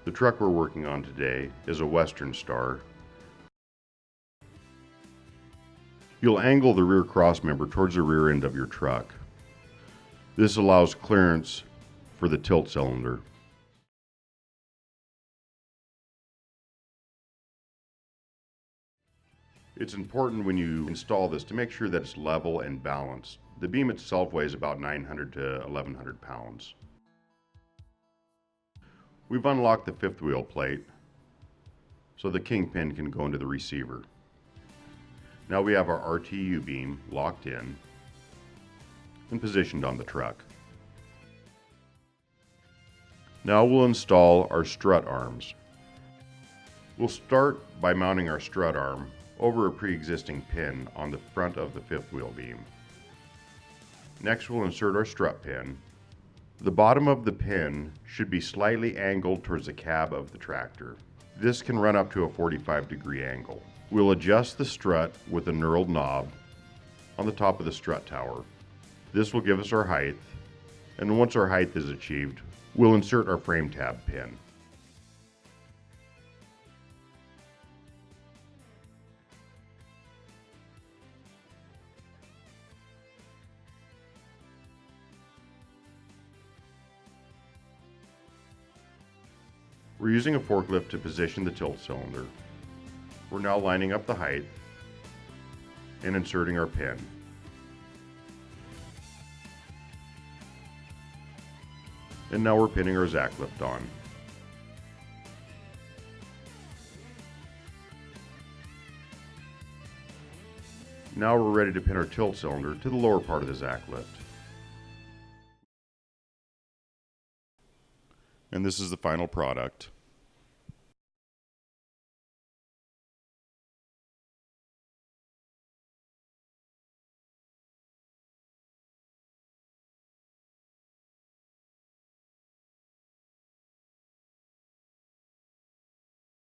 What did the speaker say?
The truck we're working on today is a Western Star. You'll angle the rear crossmember towards the rear end of your truck. This allows clearance for the tilt cylinder. It's important when you install this to make sure that it's level and balanced. The beam itself weighs about 900 to 1100 pounds. We've unlocked the fifth wheel plate so the kingpin can go into the receiver. Now we have our RTU beam locked in and positioned on the truck. Now we'll install our strut arms. We'll start by mounting our strut arm over a pre-existing pin on the front of the fifth wheel beam. Next we'll insert our strut pin. The bottom of the pin should be slightly angled towards the cab of the tractor. This can run up to a 45-degree angle. We'll adjust the strut with a knurled knob on the top of the strut tower. This will give us our height, and once our height is achieved, we'll insert our frame tab pin. We're using a forklift to position the tilt cylinder. We're now lining up the height and inserting our pin. And now we're pinning our Zacklift on. Now we're ready to pin our tilt cylinder to the lower part of the Zacklift. And this is the final product.